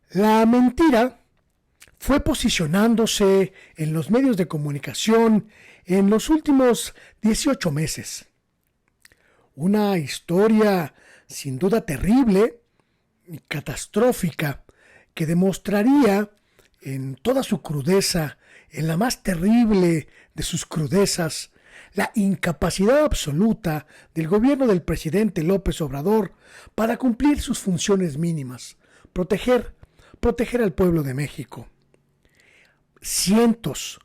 La mentira fue posicionándose en los medios de comunicación en los últimos 18 meses. Una historia sin duda terrible y catastrófica que demostraría en toda su crudeza, en la más terrible de sus crudezas, la incapacidad absoluta del gobierno del presidente López Obrador para cumplir sus funciones mínimas, proteger al pueblo de México. Cientos,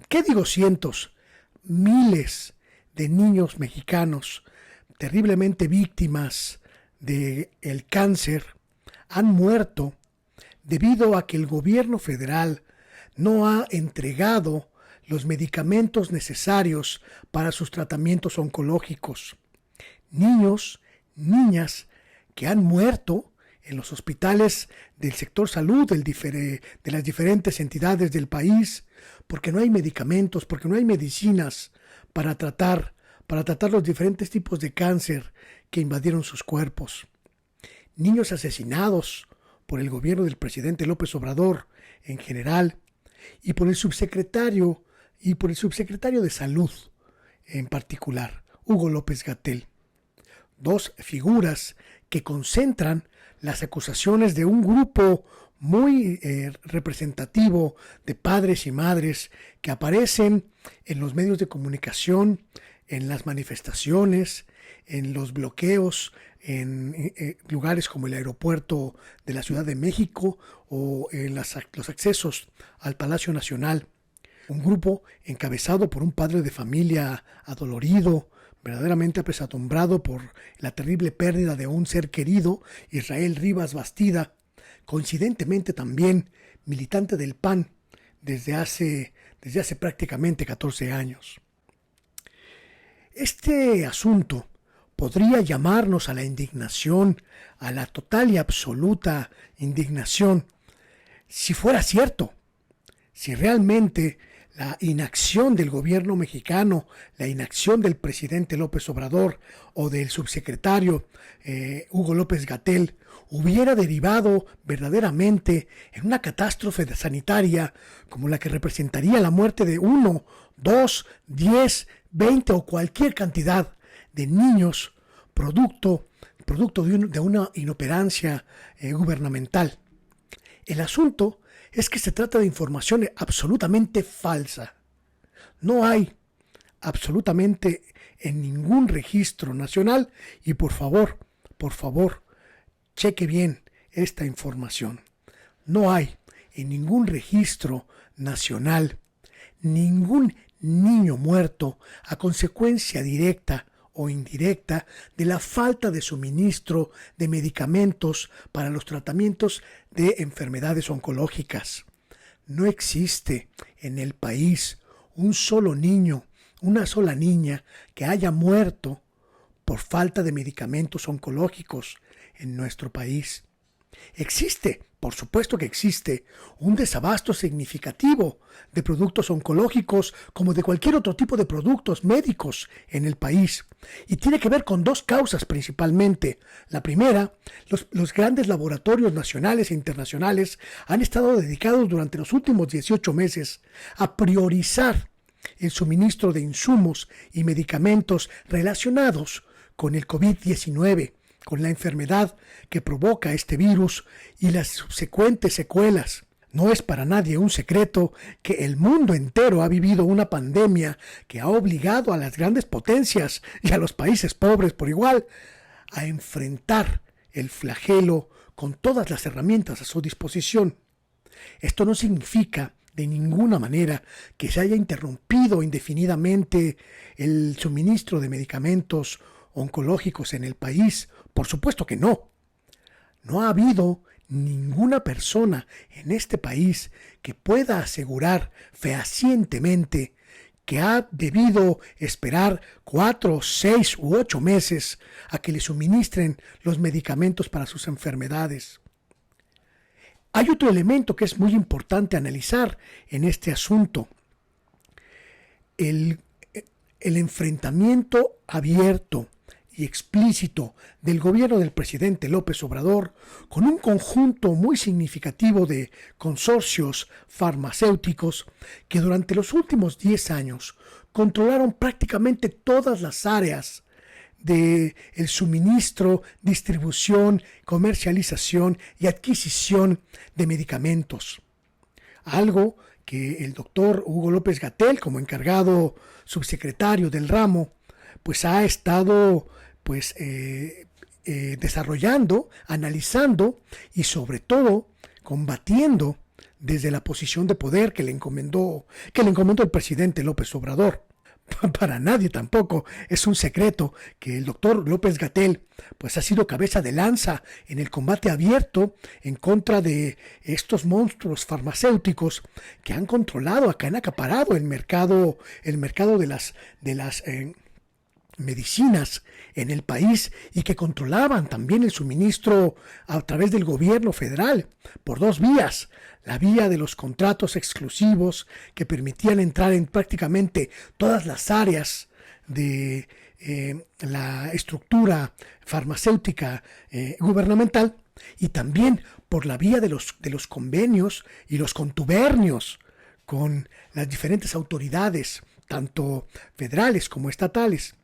¿qué digo cientos? Miles de niños mexicanos terriblemente víctimas del cáncer han muerto debido a que el gobierno federal no ha entregado los medicamentos necesarios para sus tratamientos oncológicos. Niños, niñas que han muerto en los hospitales del sector salud de las diferentes entidades del país porque no hay medicamentos, porque no hay medicinas para tratar los diferentes tipos de cáncer que invadieron sus cuerpos. Niños asesinados por el gobierno del presidente López Obrador en general y por el subsecretario de Salud en particular, Hugo López-Gatell. Dos figuras que concentran las acusaciones de un grupo muy representativo de padres y madres que aparecen en los medios de comunicación, en las manifestaciones, en los bloqueos, en lugares como el aeropuerto de la Ciudad de México o en los accesos al Palacio Nacional. Un grupo encabezado por un padre de familia adolorido, verdaderamente apesadumbrado por la terrible pérdida de un ser querido, Israel Rivas Bastida, coincidentemente también militante del PAN desde hace prácticamente 14 años. Este asunto podría llamarnos a la indignación, a la total y absoluta indignación, si fuera cierto, si realmente la inacción del gobierno mexicano, la inacción del presidente López Obrador o del subsecretario Hugo López-Gatell hubiera derivado verdaderamente en una catástrofe sanitaria como la que representaría la muerte de 1, 2, 10, 20 o cualquier cantidad de niños producto de una inoperancia gubernamental. El asunto es que se trata de información absolutamente falsa. No hay absolutamente en ningún registro nacional y por favor, cheque bien esta información. No hay en ningún registro nacional ningún niño muerto a consecuencia directa o indirecta de la falta de suministro de medicamentos para los tratamientos de enfermedades oncológicas. No existe en el país un solo niño, una sola niña que haya muerto por falta de medicamentos oncológicos en nuestro país. Existe, por supuesto que existe, un desabasto significativo de productos oncológicos como de cualquier otro tipo de productos médicos en el país. Y tiene que ver con dos causas principalmente. La primera, los grandes laboratorios nacionales e internacionales han estado dedicados durante los últimos 18 meses a priorizar el suministro de insumos y medicamentos relacionados con el COVID-19, con la enfermedad que provoca este virus y las subsecuentes secuelas. No es para nadie un secreto que el mundo entero ha vivido una pandemia que ha obligado a las grandes potencias y a los países pobres por igual a enfrentar el flagelo con todas las herramientas a su disposición. Esto no significa de ninguna manera que se haya interrumpido indefinidamente el suministro de medicamentos oncológicos en el país. Por supuesto que no. No ha habido ninguna persona en este país que pueda asegurar fehacientemente que ha debido esperar 4, 6 u 8 meses a que le suministren los medicamentos para sus enfermedades. Hay otro elemento que es muy importante analizar en este asunto. El enfrentamiento abierto y explícito del gobierno del presidente López Obrador, con un conjunto muy significativo de consorcios farmacéuticos que durante los últimos 10 años controlaron prácticamente todas las áreas de el suministro, distribución, comercialización y adquisición de medicamentos. Algo que el doctor Hugo López-Gatell, como encargado subsecretario del ramo, pues ha estado desarrollando, analizando y sobre todo combatiendo desde la posición de poder que le encomendó el presidente López Obrador. Para nadie tampoco es un secreto que el doctor López-Gatell pues ha sido cabeza de lanza en el combate abierto en contra de estos monstruos farmacéuticos que han controlado, que han acaparado el mercado de las medicinas en el país y que controlaban también el suministro a través del gobierno federal por dos vías: la vía de los contratos exclusivos que permitían entrar en prácticamente todas las áreas de la estructura farmacéutica gubernamental, y también por la vía de los convenios y los contubernios con las diferentes autoridades, tanto federales como estatales.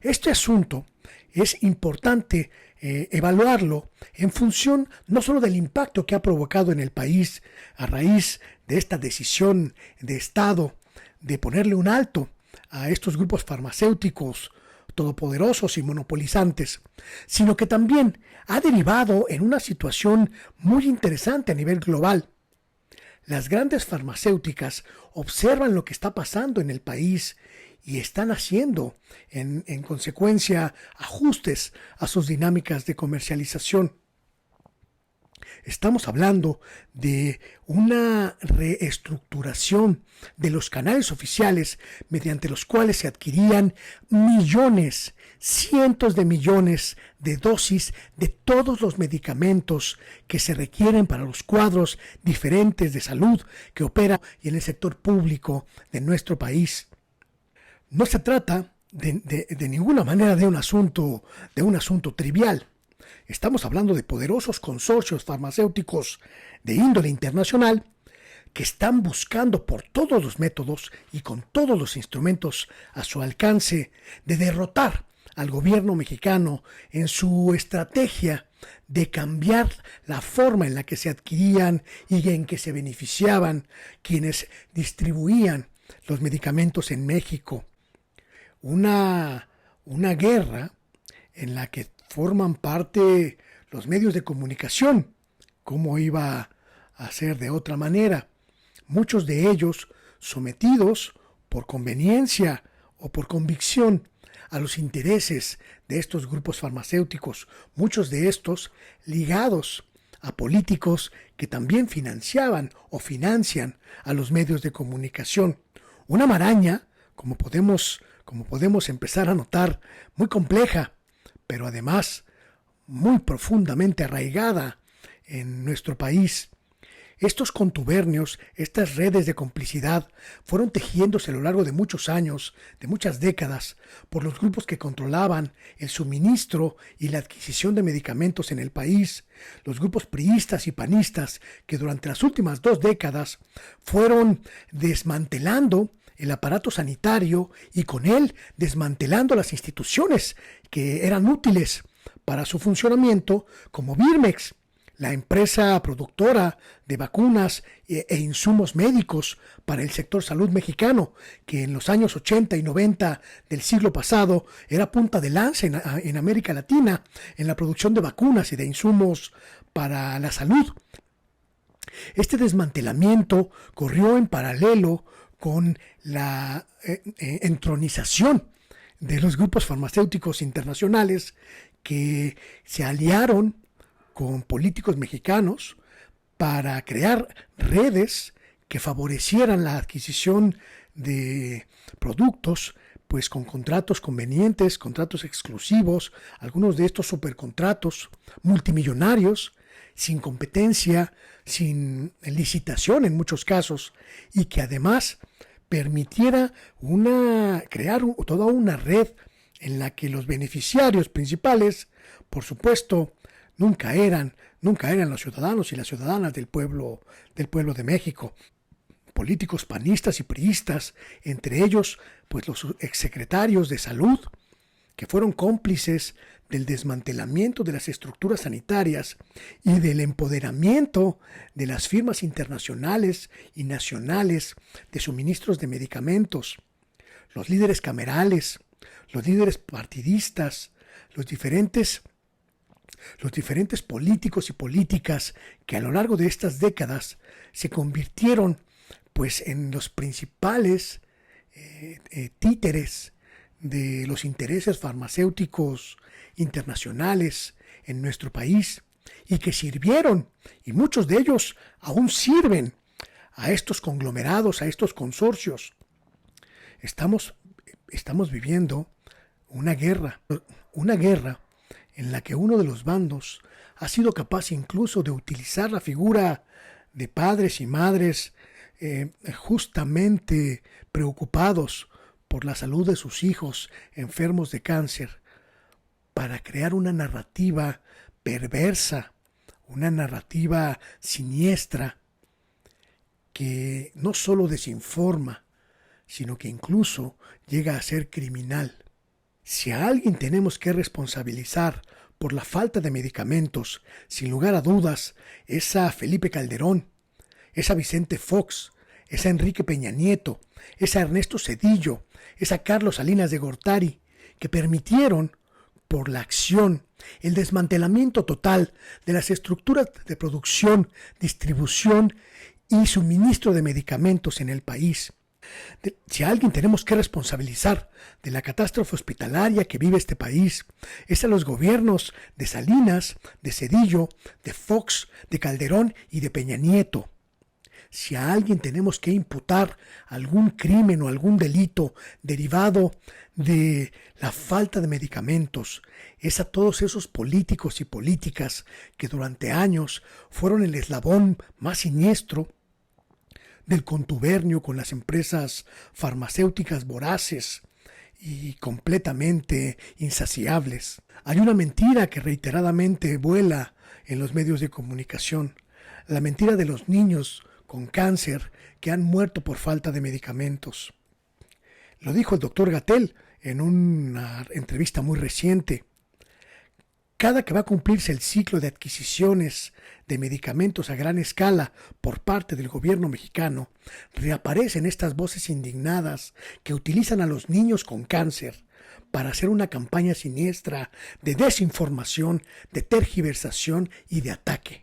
Este asunto es importante evaluarlo en función no solo del impacto que ha provocado en el país a raíz de esta decisión de Estado de ponerle un alto a estos grupos farmacéuticos todopoderosos y monopolizantes, sino que también ha derivado en una situación muy interesante a nivel global. Las grandes farmacéuticas observan lo que está pasando en el país y están haciendo, en consecuencia, ajustes a sus dinámicas de comercialización. Estamos hablando de una reestructuración de los canales oficiales mediante los cuales se adquirían millones, cientos de millones de dosis de todos los medicamentos que se requieren para los cuadros diferentes de salud que operan en el sector público de nuestro país. No se trata de ninguna manera de un asunto trivial. Estamos hablando de poderosos consorcios farmacéuticos de índole internacional que están buscando por todos los métodos y con todos los instrumentos a su alcance de derrotar al gobierno mexicano en su estrategia de cambiar la forma en la que se adquirían y en que se beneficiaban quienes distribuían los medicamentos en México. Una guerra en la que forman parte los medios de comunicación. ¿Cómo iba a ser de otra manera? Muchos de ellos sometidos por conveniencia o por convicción a los intereses de estos grupos farmacéuticos, muchos de estos ligados a políticos que también financiaban o financian a los medios de comunicación. Una maraña, como podemos empezar a notar, muy compleja, pero además muy profundamente arraigada en nuestro país. Estos contubernios, estas redes de complicidad, fueron tejiéndose a lo largo de muchos años, de muchas décadas, por los grupos que controlaban el suministro y la adquisición de medicamentos en el país, los grupos priistas y panistas que durante las últimas 2 décadas fueron desmantelando el aparato sanitario y con él desmantelando las instituciones que eran útiles para su funcionamiento, como Birmex, la empresa productora de vacunas e insumos médicos para el sector salud mexicano, que en los años 80 y 90 del siglo pasado era punta de lanza en América Latina en la producción de vacunas y de insumos para la salud. Este desmantelamiento corrió en paralelo con la entronización de los grupos farmacéuticos internacionales que se aliaron con políticos mexicanos para crear redes que favorecieran la adquisición de productos, pues con contratos convenientes, contratos exclusivos, algunos de estos supercontratos multimillonarios, sin competencia, sin licitación en muchos casos, y que además permitiera crear toda una red en la que los beneficiarios principales, por supuesto, nunca eran los ciudadanos y las ciudadanas del pueblo de México. Políticos panistas y priistas, entre ellos pues los exsecretarios de salud, que fueron cómplices del desmantelamiento de las estructuras sanitarias y del empoderamiento de las firmas internacionales y nacionales de suministros de medicamentos, los líderes camerales, los líderes partidistas, los diferentes políticos y políticas que a lo largo de estas décadas se convirtieron pues en los principales títeres de los intereses farmacéuticos internacionales en nuestro país y que sirvieron, y muchos de ellos aún sirven a estos conglomerados, a estos consorcios. Estamos viviendo una guerra en la que uno de los bandos ha sido capaz incluso de utilizar la figura de padres y madres justamente preocupados por la salud de sus hijos enfermos de cáncer para crear una narrativa perversa, una narrativa siniestra que no solo desinforma, sino que incluso llega a ser criminal. Si a alguien tenemos que responsabilizar por la falta de medicamentos, sin lugar a dudas, es a Felipe Calderón, es a Vicente Fox, es a Enrique Peña Nieto, es a Ernesto Zedillo, es a Carlos Salinas de Gortari, que permitieron, por la acción, el desmantelamiento total de las estructuras de producción, distribución y suministro de medicamentos en el país. Si a alguien tenemos que responsabilizar de la catástrofe hospitalaria que vive este país, es a los gobiernos de Salinas, de Zedillo, de Fox, de Calderón y de Peña Nieto. Si a alguien tenemos que imputar algún crimen o algún delito derivado de la falta de medicamentos, es a todos esos políticos y políticas que durante años fueron el eslabón más siniestro del contubernio con las empresas farmacéuticas voraces y completamente insaciables. Hay una mentira que reiteradamente vuela en los medios de comunicación, la mentira de los niños con cáncer que han muerto por falta de medicamentos. Lo dijo el doctor Gatell en una entrevista muy reciente. Cada que va a cumplirse el ciclo de adquisiciones de medicamentos a gran escala por parte del gobierno mexicano, reaparecen estas voces indignadas que utilizan a los niños con cáncer para hacer una campaña siniestra de desinformación, de tergiversación y de ataque.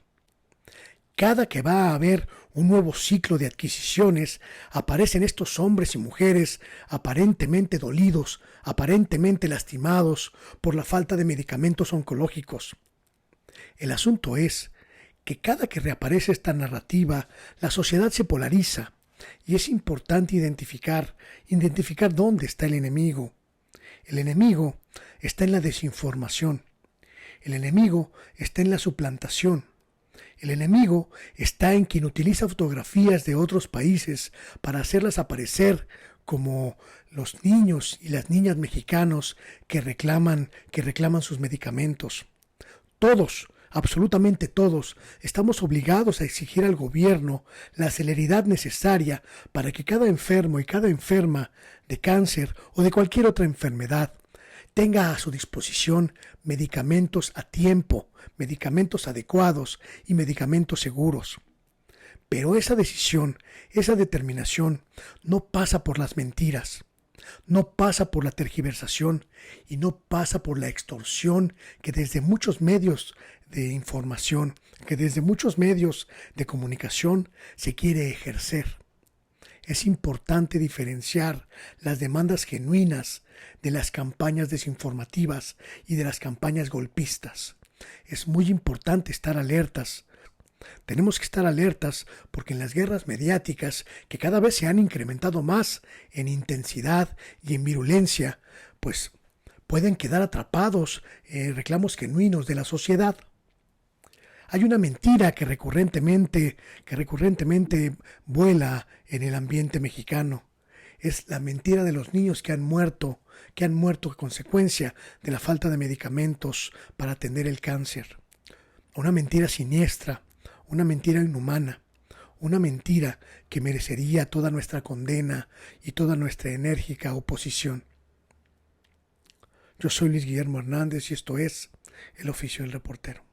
Cada que va a haber un nuevo ciclo de adquisiciones, aparecen estos hombres y mujeres aparentemente dolidos, aparentemente lastimados por la falta de medicamentos oncológicos. El asunto es que cada que reaparece esta narrativa, la sociedad se polariza y es importante identificar dónde está el enemigo. El enemigo está en la desinformación. El enemigo está en la suplantación. El enemigo está en quien utiliza fotografías de otros países para hacerlas aparecer como los niños y las niñas mexicanos que reclaman sus medicamentos. Todos, absolutamente todos, estamos obligados a exigir al gobierno la celeridad necesaria para que cada enfermo y cada enferma de cáncer o de cualquier otra enfermedad tenga a su disposición medicamentos a tiempo, medicamentos adecuados y medicamentos seguros. Pero esa decisión, esa determinación, no pasa por las mentiras, no pasa por la tergiversación y no pasa por la extorsión que desde muchos medios de información, que desde muchos medios de comunicación se quiere ejercer. Es importante diferenciar las demandas genuinas de las campañas desinformativas y de las campañas golpistas. Es muy importante estar alertas. Tenemos que estar alertas porque en las guerras mediáticas, que cada vez se han incrementado más en intensidad y en virulencia, pues pueden quedar atrapados reclamos genuinos de la sociedad. Hay una mentira que recurrentemente vuela en el ambiente mexicano. Es la mentira de los niños que han muerto a consecuencia de la falta de medicamentos para atender el cáncer. Una mentira siniestra, una mentira inhumana, una mentira que merecería toda nuestra condena y toda nuestra enérgica oposición. Yo soy Luis Guillermo Hernández y esto es El Oficio del Reportero.